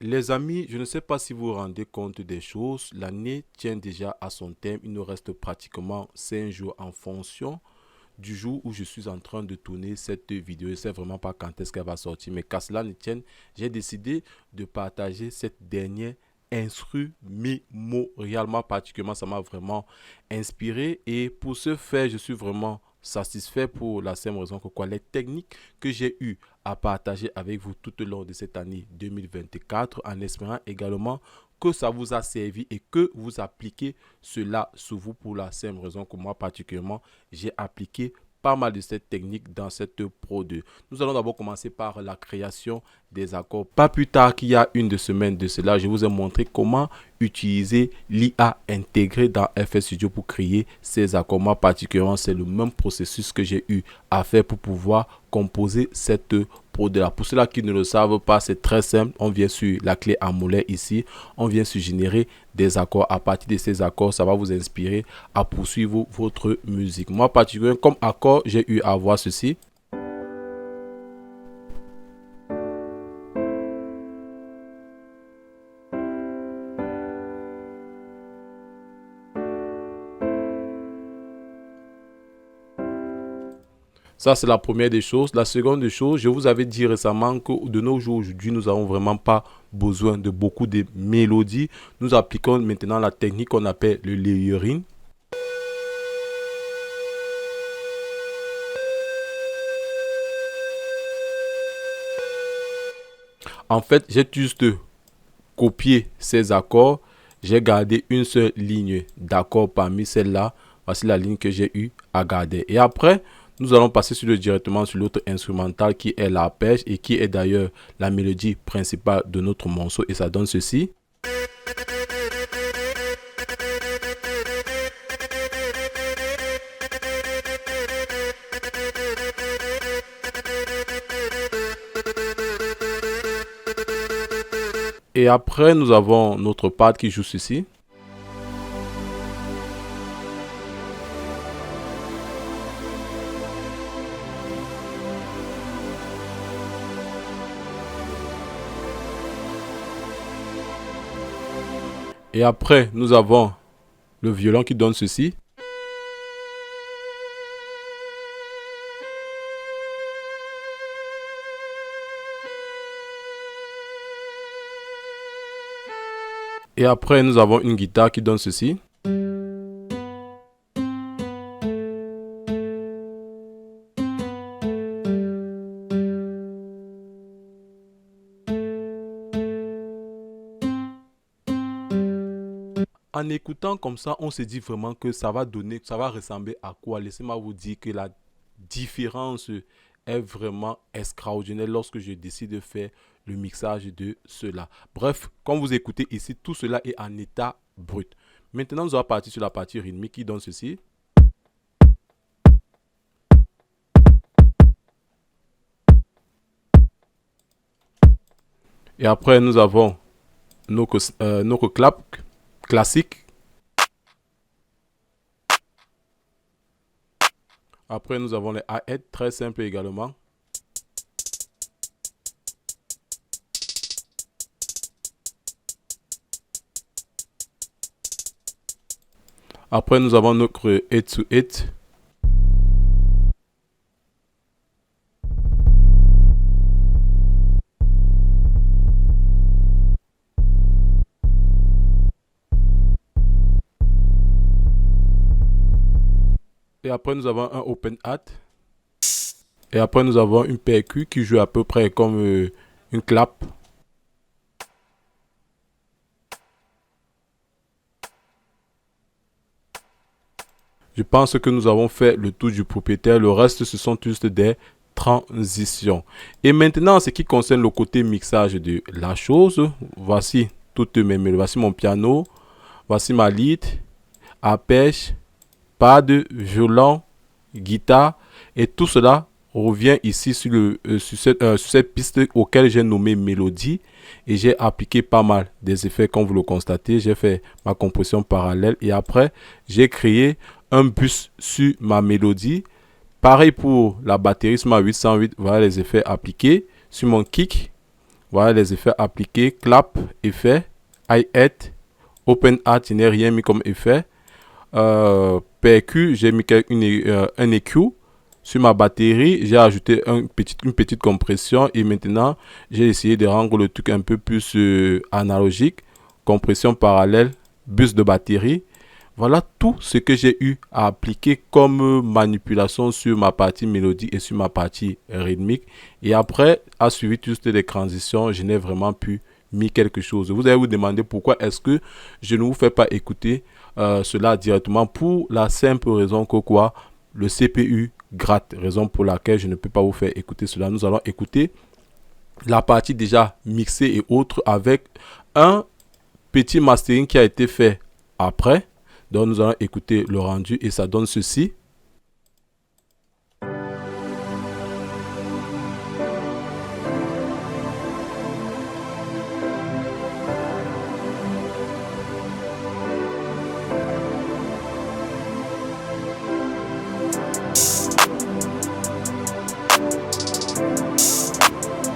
Les amis, je ne sais pas si vous vous rendez compte des choses. L'année tient déjà à son terme. Il nous reste pratiquement 5 jours en fonction du jour où je suis en train de tourner cette vidéo. Je ne sais vraiment pas quand est-ce qu'elle va sortir. Mais qu'à cela ne tienne, j'ai décidé de partager cette dernière instru mémorialement particulièrement. Ça m'a vraiment inspiré. Et pour ce faire, je suis vraiment satisfait pour la simple raison que quoi, les techniques que j'ai eu à partager avec vous tout au long de cette année 2024, en espérant également que ça vous a servi et que vous appliquez cela sur vous pour la simple raison que moi particulièrement, j'ai appliqué pas mal de cette technique dans cette Pro 2. Nous allons d'abord commencer par la création des accords. Pas plus tard qu'il y a une semaine de cela, je vous ai montré comment utiliser l'IA intégrée dans FL Studio pour créer ces accords. Moi particulièrement, c'est le même processus que j'ai eu à faire pour pouvoir composer cette Pro 2 là. Pour ceux-là qui ne le savent pas, c'est très simple. On vient sur la clé Amolais ici, on vient sur générer des accords. À partir de ces accords, ça va vous inspirer à poursuivre votre musique. Moi particulièrement, comme accord, j'ai eu à avoir ceci. Ça, c'est la première des choses. La seconde des choses, je vous avais dit récemment que de nos jours, aujourd'hui, nous n'avons vraiment pas besoin de beaucoup de mélodies. Nous appliquons maintenant la technique qu'on appelle le layering. En fait, j'ai juste copié ces accords. J'ai gardé une seule ligne d'accord parmi celles-là. Voici la ligne que j'ai eu à garder. Et après, nous allons passer directement sur l'autre instrumental qui est l'arpège et qui est d'ailleurs la mélodie principale de notre morceau. Et ça donne ceci. Et après, nous avons notre pad qui joue ceci. Et après, nous avons le violon qui donne ceci. Et après, nous avons une guitare qui donne ceci. En écoutant comme ça, on se dit vraiment que ça va donner, ça va ressembler à quoi? Laissez-moi vous dire que la différence est vraiment extraordinaire lorsque je décide de faire le mixage de cela. Bref, comme vous écoutez ici, tout cela est en état brut. Maintenant, nous allons partir sur la partie rythmique qui donne ceci. Et après, nous avons nos claps classiques. Après, nous avons les hi-hats, très simples également. Après, nous avons notre head-to-head. Et après, nous avons un open hat. Et après, nous avons une percu qui joue à peu près comme une clap. Je pense que nous avons fait le tour du propriétaire. Le reste, ce sont juste des transitions. Et maintenant, en ce qui concerne le côté mixage de la chose, voici toutes mes mélodies. Voici mon piano. Voici ma lead, arpège, pad, violon, guitare. Et tout cela revient ici sur cette piste auquel j'ai nommé mélodie. Et j'ai appliqué pas mal des effets comme vous le constatez. J'ai fait ma composition parallèle. Et après, j'ai créé un bus sur ma mélodie. Pareil pour la batterie sur ma 808. Voilà les effets appliqués. Sur mon kick, Voilà les effets appliqués. Clap, effet, hi-hat, open hat, je n'ai rien mis comme effet. PQ, j'ai mis un EQ. Sur ma batterie, j'ai ajouté une petite compression et maintenant, j'ai essayé de rendre le truc un peu plus analogique. Compression parallèle, bus de batterie. Voilà tout ce que j'ai eu à appliquer comme manipulation sur ma partie mélodie et sur ma partie rythmique. Et après, a suivi toutes les transitions, je n'ai vraiment pu mis quelque chose. Vous allez vous demander pourquoi est-ce que je ne vous fais pas écouter cela directement, pour la simple raison que quoi, le CPU gratte, raison pour laquelle je ne peux pas vous faire écouter cela. Nous allons écouter la partie déjà mixée et autres avec un petit mastering qui a été fait après. Donc nous allons écouter le rendu et ça donne ceci.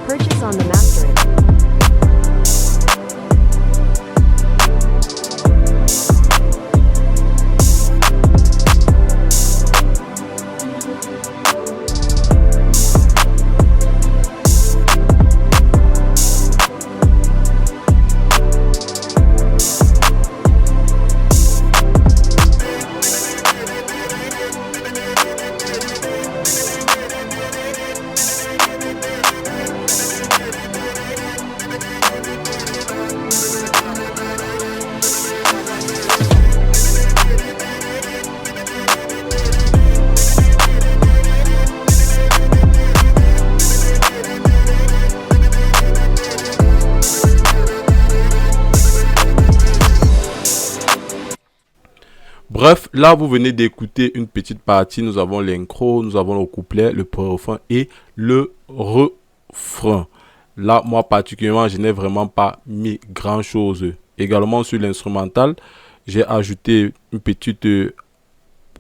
Purchase on the mastering. Bref, là vous venez d'écouter une petite partie. Nous avons l'intro, nous avons le couplet, le pré-refrain et le refrain. Là, moi particulièrement, je n'ai vraiment pas mis grand chose. Également sur l'instrumental, j'ai ajouté une petite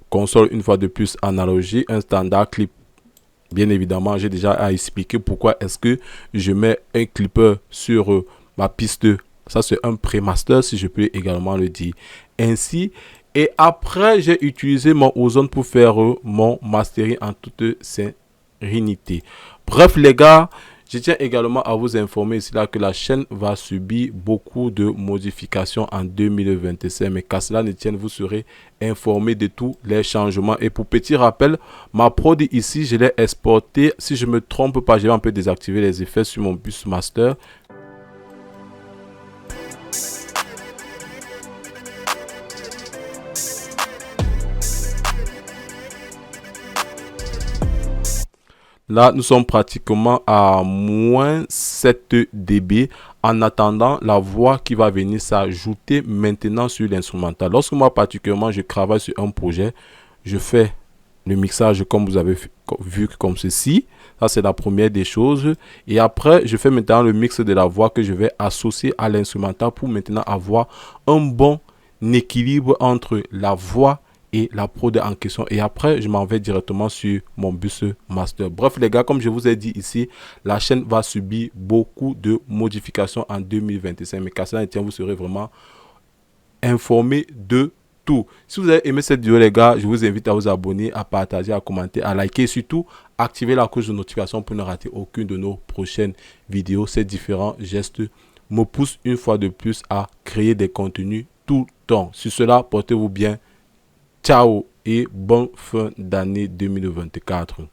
console une fois de plus analogique, un standard clip. Bien évidemment, j'ai déjà à expliquer pourquoi est-ce que je mets un clipper sur ma piste. Ça, c'est un pré-master, si je peux également le dire ainsi. Et après, j'ai utilisé mon Ozone pour faire mon mastering en toute sérénité. Bref, les gars, je tiens également à vous informer ici là que la chaîne va subir beaucoup de modifications en 2025. Mais qu'à cela ne tienne, vous serez informé de tous les changements. Et pour petit rappel, ma prod ici, je l'ai exporté. Si je ne me trompe pas, je vais un peu désactiver les effets sur mon bus master. Là, nous sommes pratiquement à moins 7 dB en attendant la voix qui va venir s'ajouter maintenant sur l'instrumental. Lorsque moi particulièrement je travaille sur un projet, je fais le mixage comme vous avez vu comme ceci. Ça, c'est la première des choses. Et après, je fais maintenant le mix de la voix que je vais associer à l'instrumental pour maintenant avoir un bon équilibre entre la voix et la prod en question. Et après, je m'en vais directement sur mon bus master. Bref, les gars, comme je vous ai dit ici, la chaîne va subir beaucoup de modifications en 2025. Mais qu'à cela ne tient, vous serez vraiment informé de tout. Si vous avez aimé cette vidéo, les gars, je vous invite à vous abonner, à partager, à commenter, à liker et surtout activer la cloche de notification pour ne rater aucune de nos prochaines vidéos. Ces différents gestes me poussent une fois de plus à créer des contenus tout le temps. Sur cela, portez-vous bien. Ciao et bonne fin d'année 2024.